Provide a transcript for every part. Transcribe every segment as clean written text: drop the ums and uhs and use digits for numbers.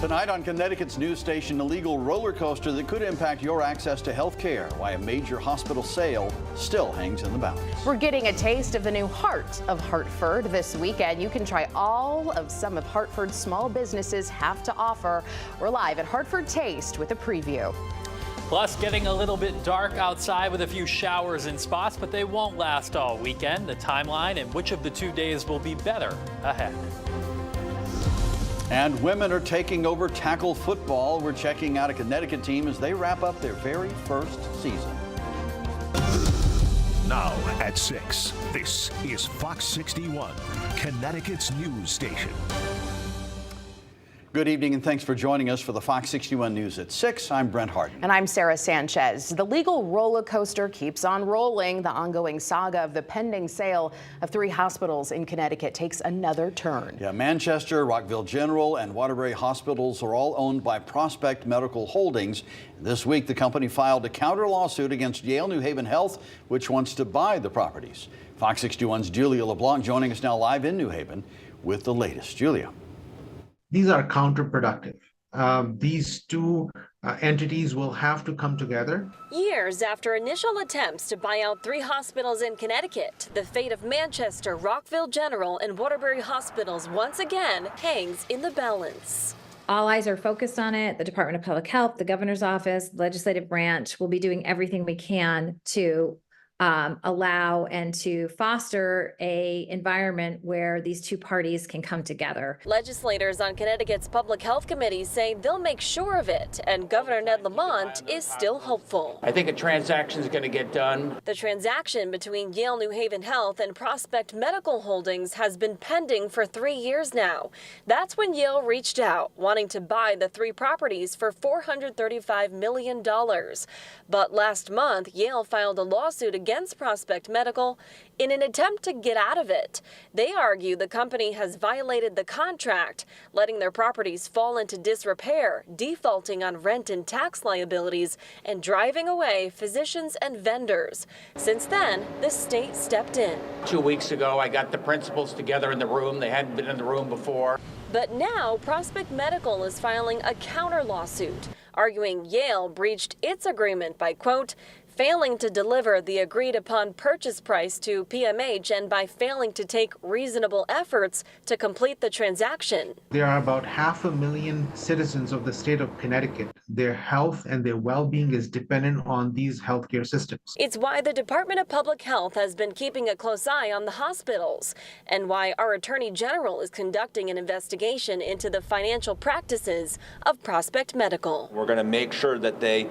Tonight on Connecticut's news station, a legal roller coaster that could impact your access to health care. Why a major hospital sale still hangs in the balance. We're getting a taste of the new heart of Hartford this weekend. You can try all of some of Hartford's small businesses have to offer. We're live at Hartford Taste with a preview. Plus, getting a little bit dark outside with a few showers in spots, but they won't last all weekend. The timeline and which of the 2 days will be better ahead. And women are taking over tackle football. We're checking out a Connecticut team as they wrap up their very first season. Now at 6, this is Fox 61, Connecticut's news station. Good evening and thanks for joining us for the Fox 61 News at 6. I'm Brent Harden. And I'm Sarah Sanchez. The legal roller coaster keeps on rolling. The ongoing saga of the pending sale of 3 hospitals in Connecticut takes another turn. Yeah, Manchester, Rockville General, and Waterbury hospitals are all owned by Prospect Medical Holdings. This week, the company filed a counter lawsuit against Yale New Haven Health, which wants to buy the properties. Fox 61's Julia LeBlanc joining us now live in New Haven with the latest. Julia. These are counterproductive. These two entities will have to come together. Years after initial attempts to buy out 3 hospitals in Connecticut, the fate of Manchester, Rockville General, and Waterbury hospitals once again hangs in the balance. All eyes are focused on it. The Department of Public Health, the governor's office, the legislative branch will be doing everything we can to allow and to foster a environment where these two parties can come together. Legislators on Connecticut's Public Health Committee say they'll make sure of it, and Governor Ned Lamont is still hopeful. I think a transaction is going to get done. The transaction between Yale New Haven Health and Prospect Medical Holdings has been pending for 3 years now. That's when Yale reached out, wanting to buy the 3 properties for $435 million. But last month, Yale filed a lawsuit against Prospect Medical in an attempt to get out of it. They argue the company has violated the contract, letting their properties fall into disrepair, defaulting on rent and tax liabilities, and driving away physicians and vendors. Since then, the state stepped in. 2 weeks ago, I got the principals together in the room. They hadn't been in the room before. But now Prospect Medical is filing a counter lawsuit, arguing Yale breached its agreement by, quote, failing to deliver the agreed upon purchase price to PMH and by failing to take reasonable efforts to complete the transaction. There are about 500,000 citizens of the state of Connecticut. Their health and their well-being is dependent on these healthcare systems. It's why the Department of Public Health has been keeping a close eye on the hospitals, and why our Attorney General is conducting an investigation into the financial practices of Prospect Medical. We're going to make sure that they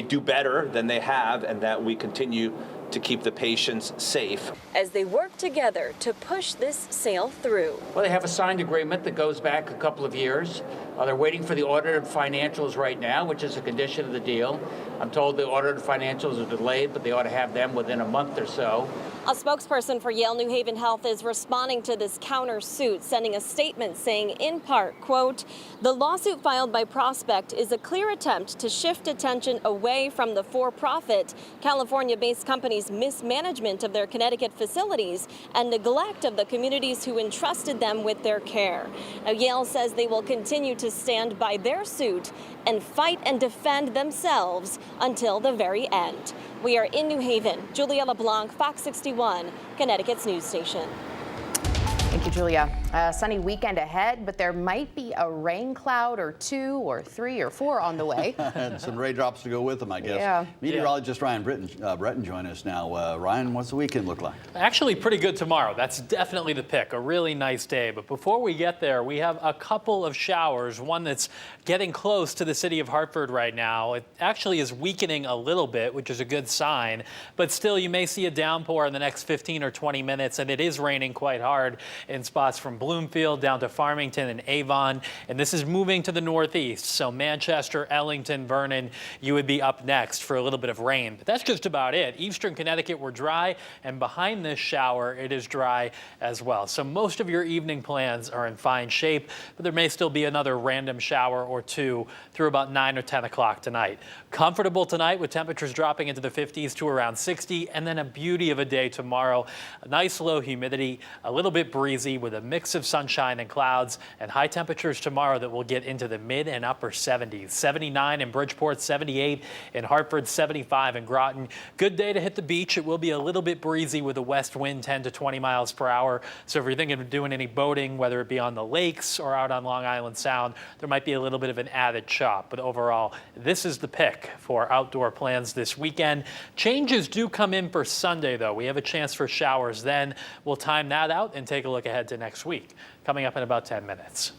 do better than they have and that we continue to keep the patients safe. As they work together to push this sale through. Well, they have a signed agreement that goes back a couple of years. They're waiting for the audited financials right now, which is a condition of the deal. I'm told the audited financials are delayed, but they ought to have them within a month or so. A spokesperson for Yale New Haven Health is responding to this countersuit, sending a statement saying, in part, quote, the lawsuit filed by Prospect is a clear attempt to shift attention away from the for-profit California-based company's mismanagement of their Connecticut facilities and neglect of the communities who entrusted them with their care. Now, Yale says they will continue to stand by their suit and fight and defend themselves until the very end. We are in New Haven. Julia LeBlanc, Fox 61, Connecticut's news station. Thank you, Julia. A sunny weekend ahead, but there might be a rain cloud or 2 or 3 or 4 on the way. And some raindrops to go with them, I guess. Yeah. Meteorologist Ryan Breton join us now. Ryan, what's the weekend look like? Actually, pretty good tomorrow. That's definitely the pick. A really nice day. But before we get there, we have a couple of showers. One that's getting close to the city of Hartford right now. It actually is weakening a little bit, which is a good sign. But still, you may see a downpour in the next 15 or 20 minutes, and it is raining quite hard in spots from Bloomfield down to Farmington and Avon. And this is moving to the northeast. So Manchester, Ellington, Vernon, you would be up next for a little bit of rain. But that's just about it. Eastern Connecticut, we're dry. And behind this shower, it is dry as well. So most of your evening plans are in fine shape. But there may still be another random shower or 2 through about 9 or 10 o'clock tonight. Comfortable tonight with temperatures dropping into the 50s to around 60. And then a beauty of a day tomorrow. A nice low humidity, a little bit breezy. breezy with a mix of sunshine and clouds, and high temperatures tomorrow that will get into the mid and upper 70s. 79 in Bridgeport, 78 in Hartford, 75 in Groton. Good day to hit the beach. It will be a little bit breezy with a west wind 10 to 20 miles per hour. So if you're thinking of doing any boating, whether it be on the lakes or out on Long Island Sound, there might be a little bit of an added chop. But overall, this is the pick for outdoor plans this weekend. Changes do come in for Sunday, though. We have a chance for showers then. We'll time that out and take a look ahead to next week. Coming up in about 10 minutes.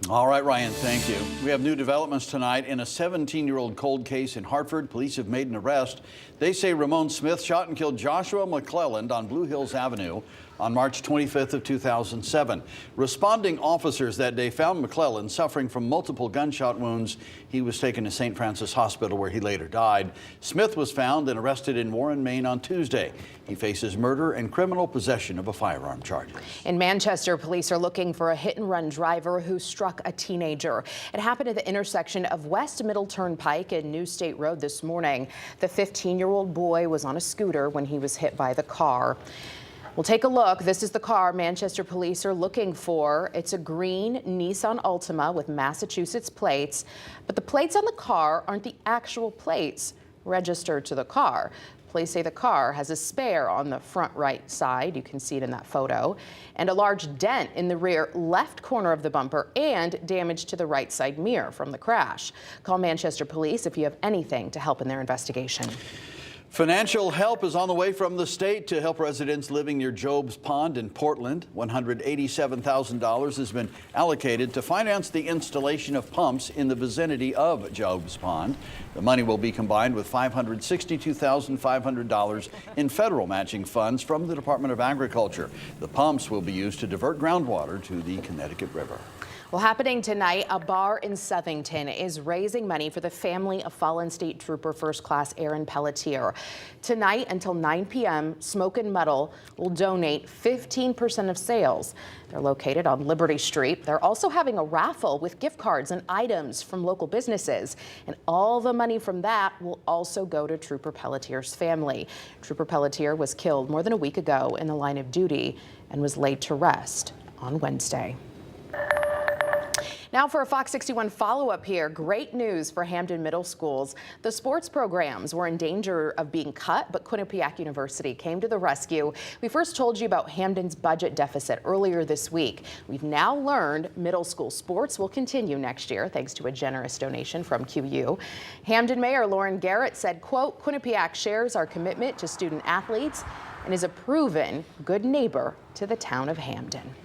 All right, Ryan, thank you. We have new developments tonight in a 17-year-old cold case in Hartford. Police have made an arrest. They say Ramon Smith shot and killed Joshua McClelland on Blue Hills Avenue on March 25th of 2007. Responding officers that day found McClelland suffering from multiple gunshot wounds. He was taken to St. Francis Hospital where he later died. Smith was found and arrested in Warren, Maine on Tuesday. He faces murder and criminal possession of a firearm charges. In Manchester, police are looking for a hit-and-run driver who struck a teenager. It happened at the intersection of West Middle Turnpike and New State Road this morning. The 15-year-old boy was on a scooter when he was hit by the car. We'll take a look. This is the car Manchester police are looking for. It's a green Nissan Altima with Massachusetts plates, but the plates on the car aren't the actual plates registered to the car. Police say the car has a spare on the front right side. You can see it in that photo, and a large dent in the rear left corner of the bumper and damage to the right side mirror from the crash. Call Manchester police if you have anything to help in their investigation. Financial help is on the way from the state to help residents living near Job's Pond in Portland. $187,000 has been allocated to finance the installation of pumps in the vicinity of Job's Pond. The money will be combined with $562,500 in federal matching funds from the Department of Agriculture. The pumps will be used to divert groundwater to the Connecticut River. Well, happening tonight, a bar in Southington is raising money for the family of fallen state trooper First Class Aaron Pelletier. Tonight until 9 p.m., Smoke and Metal will donate 15% of sales. They're located on Liberty Street. They're also having a raffle with gift cards and items from local businesses. And all the money from that will also go to Trooper Pelletier's family. Trooper Pelletier was killed more than a week ago in the line of duty and was laid to rest on Wednesday. Now for a Fox 61 follow-up here. Great news for Hamden Middle Schools. The sports programs were in danger of being cut, but Quinnipiac University came to the rescue. We first told you about Hamden's budget deficit earlier this week. We've now learned middle school sports will continue next year, thanks to a generous donation from QU. Hamden Mayor Lauren Garrett said, quote, Quinnipiac shares our commitment to student athletes and is a proven good neighbor to the town of Hamden.